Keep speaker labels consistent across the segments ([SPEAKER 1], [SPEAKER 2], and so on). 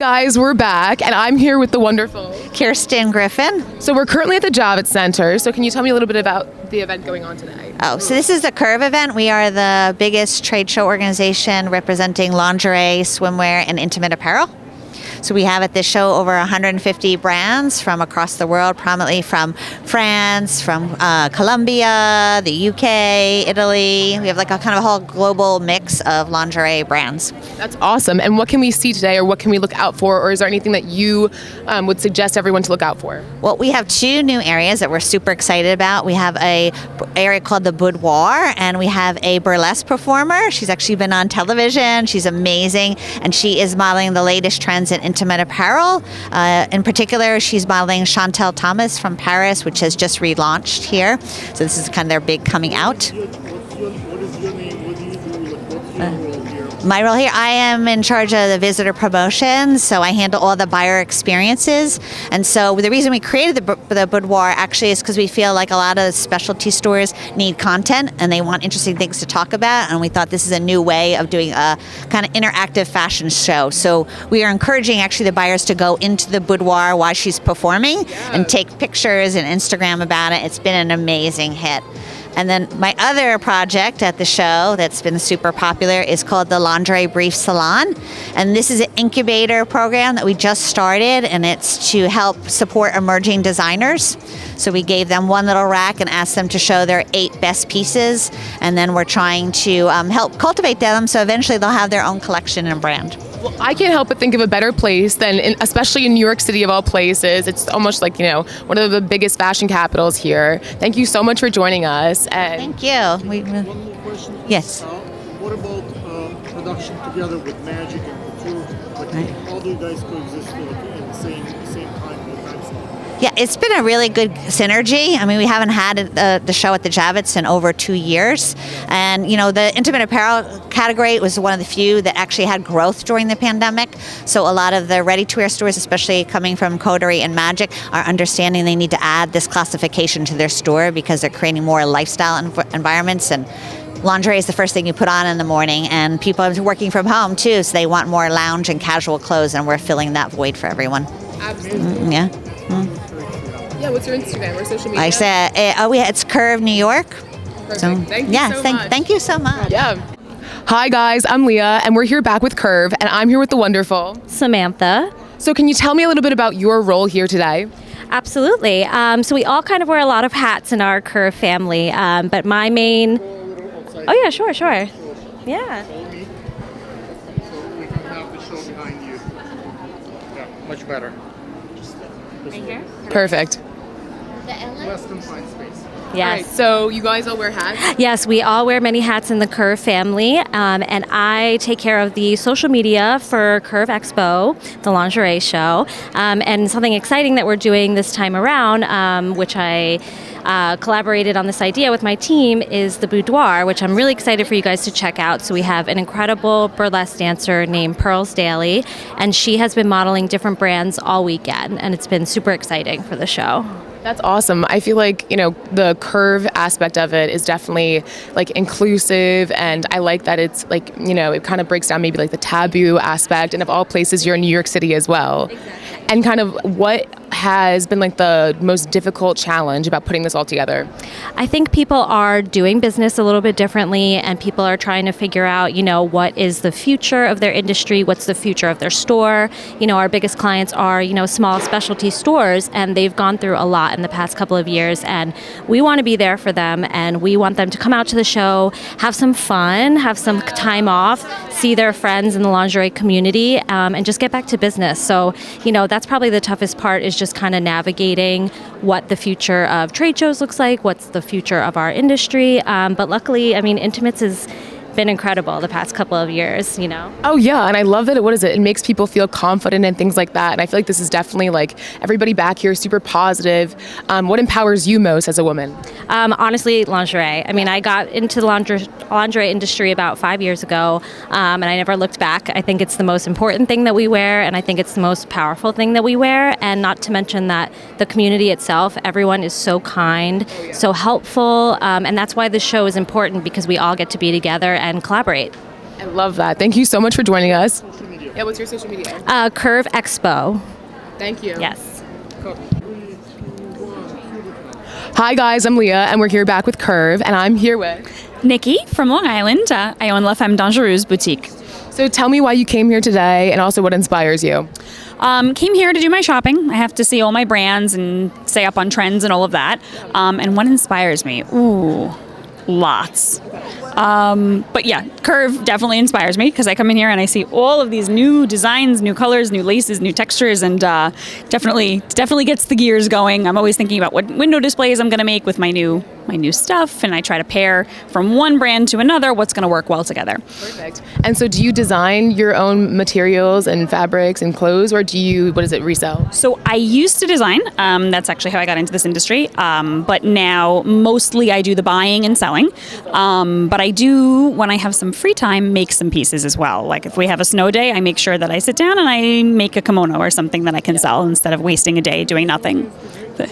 [SPEAKER 1] Guys, we're back, and I'm here with the wonderful
[SPEAKER 2] Kirsten Griffin.
[SPEAKER 1] So we're currently at the Javits Center. So can you tell me a little bit about the event going on today?
[SPEAKER 2] So this is the Curve event. We are the biggest trade show organization representing lingerie, swimwear, and intimate apparel. So we have at this show over 150 brands from across the world, prominently from France, from Colombia, the UK, Italy. We have like a kind of a whole global mix of lingerie brands.
[SPEAKER 1] That's awesome. And what can we see today, or what can we look out for, or is there anything that you would suggest everyone to look out for?
[SPEAKER 2] Well, we have two new areas that we're super excited about. We have a area called the boudoir, and we have a burlesque performer. She's actually been on television. She's amazing, and she is modeling the latest trends in intimate apparel. In particular, she's modeling Chantel Thomas from Paris, which has just relaunched here. So this is kind of their big coming out.
[SPEAKER 3] What is your name? What do you do? What's your role here?
[SPEAKER 2] My role here, I am in charge of the visitor promotions, so I handle all the buyer experiences. And so the reason we created the boudoir actually is because we feel like a lot of specialty stores need content and they want interesting things to talk about, and we thought this is a new way of doing a kind of interactive fashion show. So we are encouraging actually the buyers to go into the boudoir while she's performing and take pictures and Instagram about it. It's been an amazing hit. And then my other project at the show that's been super popular is called the Lingerie Brief Salon. And this is an incubator program that we just started, and it's to help support emerging designers. So we gave them one little rack and asked them to show their 8 best pieces. And then we're trying to help cultivate them so eventually they'll have their own collection and brand.
[SPEAKER 1] Well, I can't help but think of a better place than, especially in New York City of all places. It's almost like, one of the biggest fashion capitals here. Thank you so much for joining us. And
[SPEAKER 2] Thank you.
[SPEAKER 3] One more question.
[SPEAKER 2] Yes.
[SPEAKER 3] What about production together with magic and couture? Like, how do you guys coexist in the same time?
[SPEAKER 2] Yeah, it's been a really good synergy. I mean, we haven't had the show at the Javits in over 2 years. And, the intimate apparel category was one of the few that actually had growth during the pandemic. So a lot of the ready-to-wear stores, especially coming from Coterie and Magic, are understanding they need to add this classification to their store because they're creating more lifestyle environments. And lingerie is the first thing you put on in the morning, and people are working from home too, so they want more lounge and casual clothes, and we're filling that void for everyone.
[SPEAKER 1] absolutely.
[SPEAKER 2] Yeah.
[SPEAKER 1] Yeah, what's your Instagram or social media?
[SPEAKER 2] I said, it's Curve New York.
[SPEAKER 1] Perfect.
[SPEAKER 2] So,
[SPEAKER 1] Thank you so much.
[SPEAKER 2] Thank you so much.
[SPEAKER 1] Yeah. Hi guys, I'm Leah, and we're here back with Curve, and I'm here with the wonderful
[SPEAKER 4] Samantha.
[SPEAKER 1] So can you tell me a little bit about your role here today?
[SPEAKER 4] Absolutely. So we all kind of wear a lot of hats in our Curve family, but my main... Oh yeah, sure. Yeah.
[SPEAKER 3] So we can have the show behind you. Yeah, much better.
[SPEAKER 4] Right here?
[SPEAKER 1] Perfect.
[SPEAKER 3] Less confined space.
[SPEAKER 1] All right,
[SPEAKER 4] Yes.
[SPEAKER 1] so you guys all wear hats?
[SPEAKER 4] Yes, we all wear many hats in the Curve family, and I take care of the social media for Curve Expo, the lingerie show, and something exciting that we're doing this time around, which I collaborated on this idea with my team, is the boudoir, which I'm really excited for you guys to check out. So we have an incredible burlesque dancer named Pearls Daly, and she has been modeling different brands all weekend, and it's been super exciting for the show.
[SPEAKER 1] That's awesome. I feel like, the Curve aspect of it is definitely like inclusive, and I like that it's like, it kind of breaks down maybe like the taboo aspect, and of all places you're in New York City as well.
[SPEAKER 4] Exactly.
[SPEAKER 1] And kind of what has been like the most difficult challenge about putting this all together?
[SPEAKER 4] I think people are doing business a little bit differently, and people are trying to figure out, what is the future of their industry, what's the future of their store. Our biggest clients are, small specialty stores, and they've gone through a lot in the past couple of years, and we want to be there for them, and we want them to come out to the show, have some fun, have some time off, see their friends in the lingerie community, and just get back to business. So, that's probably the toughest part, is just kind of navigating what the future of trade shows looks like, what's the future of our industry. But luckily, Intimates has been incredible the past couple of years,
[SPEAKER 1] Oh yeah, and I love that it makes people feel confident and things like that. And I feel like this is definitely like everybody back here is super positive. What empowers you most as a woman?
[SPEAKER 4] Honestly, lingerie. I got into the lingerie industry about 5 years ago, and I never looked back. I think it's the most important thing that we wear, and I think it's the most powerful thing that we wear. And not to mention that the community itself, everyone is so kind, so helpful, and that's why this show is important, because we all get to be together and collaborate.
[SPEAKER 1] I love that. Thank you so much for joining us. Yeah, what's your social media?
[SPEAKER 4] Curve Expo.
[SPEAKER 1] Thank you.
[SPEAKER 4] Yes.
[SPEAKER 1] Cool. Hi guys, I'm Leah, and we're here back with Curve, and I'm here with
[SPEAKER 5] Nikki from Long Island. I own La Femme Dangereuse boutique.
[SPEAKER 1] So tell me why you came here today, and also what inspires you.
[SPEAKER 5] Came here to do my shopping. I have to see all my brands and stay up on trends and all of that. And what inspires me? Ooh, lots. But yeah, Curve definitely inspires me because I come in here and I see all of these new designs, new colors, new laces, new textures, and definitely gets the gears going. I'm always thinking about what window displays I'm going to make with my new stuff, and I try to pair from one brand to another what's going to work well together.
[SPEAKER 1] Perfect. And so do you design your own materials and fabrics and clothes, or do you, resell?
[SPEAKER 5] So I used to design. That's actually how I got into this industry. But now mostly I do the buying and selling. But I do, when I have some free time, make some pieces as well. Like if we have a snow day, I make sure that I sit down and I make a kimono or something that I can sell instead of wasting a day doing nothing.
[SPEAKER 3] The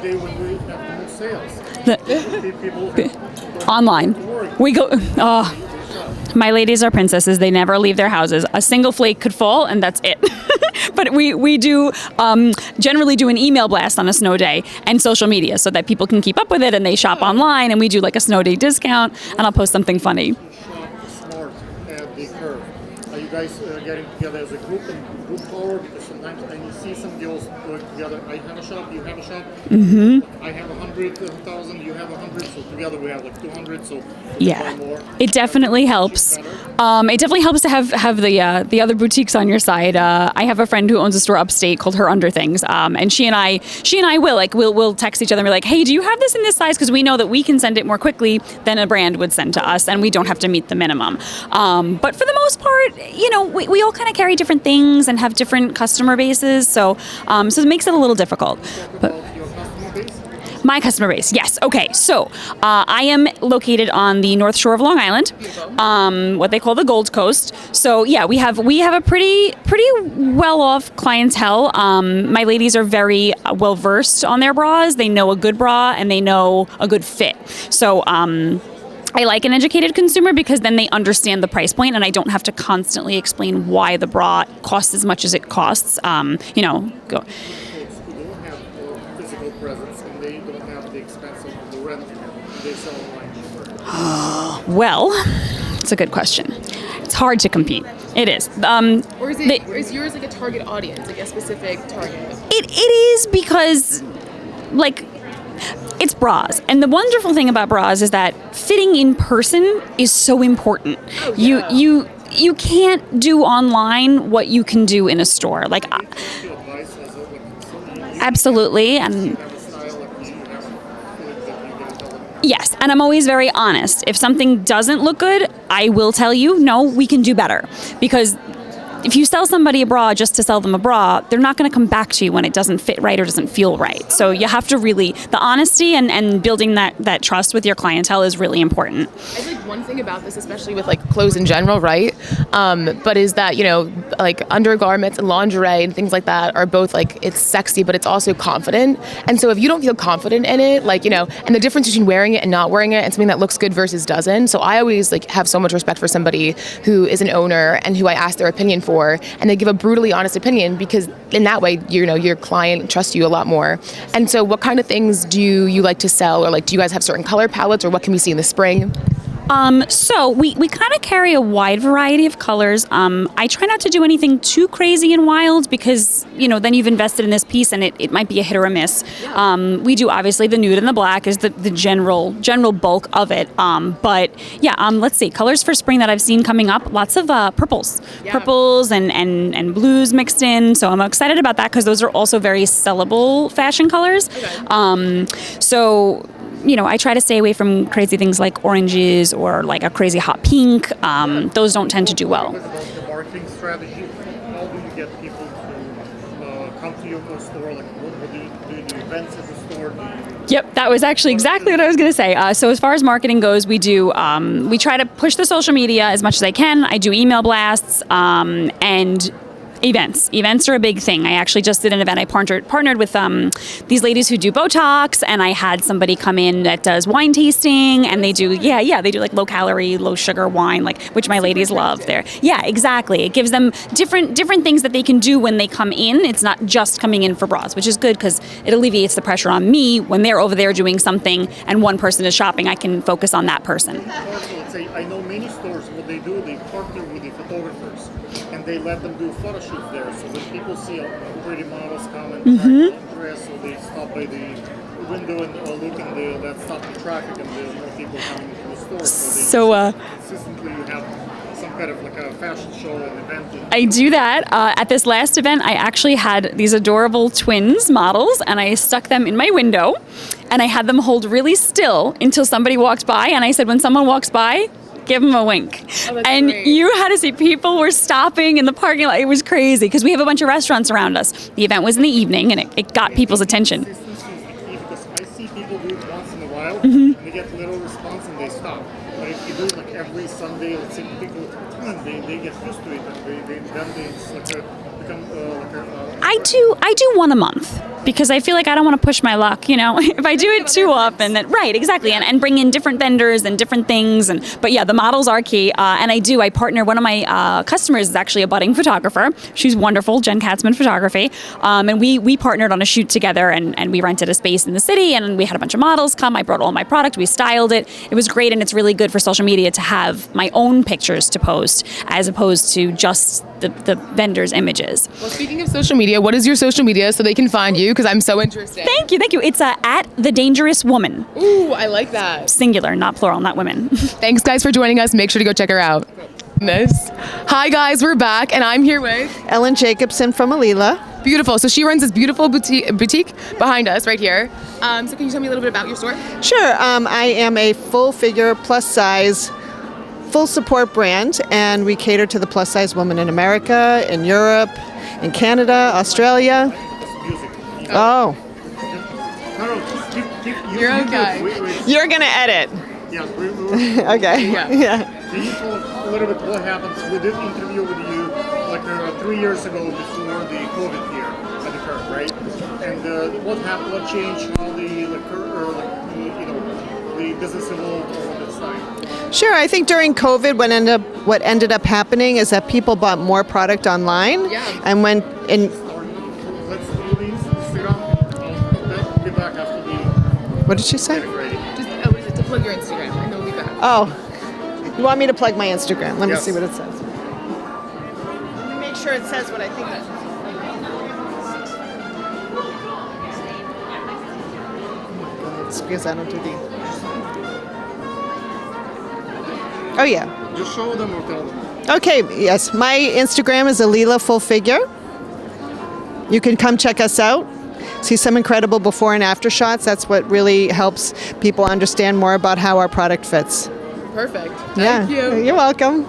[SPEAKER 3] day when we have the most sales.
[SPEAKER 5] Online. We go, my ladies are princesses. They never leave their houses. A single flake could fall and that's it. But we do generally do an email blast on a snow day and social media so that people can keep up with it and they shop online, and we do like a snow day discount, and I'll post something funny.
[SPEAKER 3] Smart at the Curve. Are you guys getting together as a group and group power? Because sometimes when you see some deals going together, I have a shop, you have a shop. Mm-hmm. I have 100,000, you have 100, so together we have like 200. So
[SPEAKER 5] Yeah,
[SPEAKER 3] more.
[SPEAKER 5] it definitely helps. It definitely helps to have the other boutiques on your side. I have a friend who owns a store upstate called Her Under Things, and she and I will text each other and be like, hey, do you have this in this size? Because we know that we can send it more quickly than a brand would send to us, and we don't have to meet the minimum. But for the most part, we all kind of carry different things and have different customer bases, so it makes it a little difficult. But my customer base, yes. Okay, so I am located on the North Shore of Long Island, what they call the Gold Coast. So yeah, we have a pretty well-off clientele. My ladies are very well versed on their bras. They know a good bra and they know a good fit. So I like an educated consumer because then they understand the price point, and I don't have to constantly explain why the bra costs as much as it costs. Go.
[SPEAKER 3] Folks who don't have physical presence and they don't have the expense of the rent, they sell online.
[SPEAKER 5] Well, it's a good question. It's hard to compete. It is.
[SPEAKER 1] Or is yours like a target audience, like a specific target?
[SPEAKER 5] It is because, it's bras. And the wonderful thing about bras is that fitting in person is so important.
[SPEAKER 1] Oh, yeah.
[SPEAKER 5] You can't do online what you can do in a store. Absolutely. And yes, and I'm always very honest. If something doesn't look good, I will tell you, no, we can do better. Because if you sell somebody a bra just to sell them a bra, they're not going to come back to you when it doesn't fit right or doesn't feel right. So you have to really, the honesty and building that trust with your clientele is really important.
[SPEAKER 1] I think one thing about this, especially with like clothes in general, right? But is that, like undergarments and lingerie and things like that are both like, it's sexy, but it's also confident. And so if you don't feel confident in it, and the difference between wearing it and not wearing it and something that looks good versus doesn't. So I always have so much respect for somebody who is an owner and who I ask their opinion for, and they give a brutally honest opinion, because in that way, your client trusts you a lot more. And so what kind of things do you like to sell, or do you guys have certain color palettes, or what can we see in the spring?
[SPEAKER 5] So we kind of carry a wide variety of colors. I try not to do anything too crazy and wild because, then you've invested in this piece and it might be a hit or a miss. We do obviously the nude and the black is the general bulk of it. But yeah, let's see, colors for spring that I've seen coming up, lots of purples. Yeah. Purples and blues mixed in. So I'm excited about that because those are also very sellable fashion colors. Okay. I try to stay away from crazy things like oranges or like a crazy hot pink. Those don't tend to do well.
[SPEAKER 3] About the marketing strategy, how do you get people to come to your store? What do you do events at the store?
[SPEAKER 5] Yep, that was actually exactly what I was going to say. So as far as marketing goes, we try to push the social media as much as I can. I do email blasts, and Events are a big thing. I actually just did an event. I partnered with these ladies who do Botox, and I had somebody come in that does wine tasting, and they do like low calorie, low sugar wine, like, which my ladies love there. Yeah, exactly. It gives them different things that they can do when they come in. It's not just coming in for bras, which is good because it alleviates the pressure on me when they're over there doing something and one person is shopping. I can focus on that person.
[SPEAKER 3] Also, let's say, I know many stores, what they do, they partner with the photographers and they let them do photo shoots there. So when people see pretty models come and try to dress, so they stop by the window and look, and that stop the traffic, and there's more people coming to the store. So consistently you have some kind of like a fashion show and event.
[SPEAKER 5] I do that. At this last event, I actually had these adorable twins models, and I stuck them in my window, and I had them hold really still until somebody walked by, and I said, when someone walks by, give them a wink. And
[SPEAKER 1] great.
[SPEAKER 5] You had to see people were stopping in the parking lot. It was crazy because we have a bunch of restaurants around us. The event was in the evening, and it got people's attention.
[SPEAKER 3] Consistency is the key, because I see people do it once in a while and they get little response and they stop. But if you do it like every Sunday, let's say people time, they get used to it, and it's like become like a
[SPEAKER 5] I do one a month because I feel like I don't want to push my luck, if I do it too often, then right, exactly, and bring in different vendors and different things, but yeah, the models are key, and I partner. One of my customers is actually a budding photographer. She's wonderful, Jen Katzman Photography, and we partnered on a shoot together, and we rented a space in the city, and we had a bunch of models come. I brought all my product, we styled it. It was great, and it's really good for social media to have my own pictures to post as opposed to just the vendors' images.
[SPEAKER 1] Well, speaking of social media, what is your social media so they can find you? Because I'm so interested.
[SPEAKER 5] Thank you. It's at The Dangerous Woman.
[SPEAKER 1] Ooh, I like that.
[SPEAKER 5] Singular, not plural, not women.
[SPEAKER 1] Thanks, guys, for joining us. Make sure to go check her out. Nice. Hi, guys. We're back, and I'm here with
[SPEAKER 6] Ellen Jacobson from Alila.
[SPEAKER 1] Beautiful. So she runs this beautiful boutique behind us right here. So can you tell me a little bit about your store?
[SPEAKER 6] Sure. I am a full figure, plus size, full support brand, and we cater to the plus size woman in America, in Europe, in Canada, Australia. Oh,
[SPEAKER 3] No, keep
[SPEAKER 1] You're
[SPEAKER 3] you
[SPEAKER 1] okay.
[SPEAKER 3] do it. Wait.
[SPEAKER 6] you're going to edit.
[SPEAKER 3] Yeah,
[SPEAKER 6] Okay.
[SPEAKER 1] Yeah.
[SPEAKER 3] Can you tell a little bit what happens? We did an interview with you like 3 years ago before the COVID here at the curve, right? And what happened? What changed? How the business evolved over this time?
[SPEAKER 6] Sure. I think during COVID, what ended up happening is that people bought more product online,
[SPEAKER 1] Yeah.
[SPEAKER 6] and when in
[SPEAKER 3] Let's do the Instagram. I'll be back after the
[SPEAKER 6] what did she say?
[SPEAKER 3] ready.
[SPEAKER 1] Just what is it, to plug your Instagram, and then we'll be back.
[SPEAKER 6] Oh, you want me to plug my Instagram? Let me
[SPEAKER 3] Yes.
[SPEAKER 6] see what it says. Let me make sure it says what I think it says. It's because I don't do the. Oh yeah.
[SPEAKER 3] Just show them or tell them.
[SPEAKER 6] Okay. Yes, my Instagram is Alila Full Figure. You can come check us out. See some incredible before and after shots. That's what really helps people understand more about how our product fits.
[SPEAKER 1] Perfect.
[SPEAKER 6] Yeah.
[SPEAKER 1] Thank you.
[SPEAKER 6] You're welcome.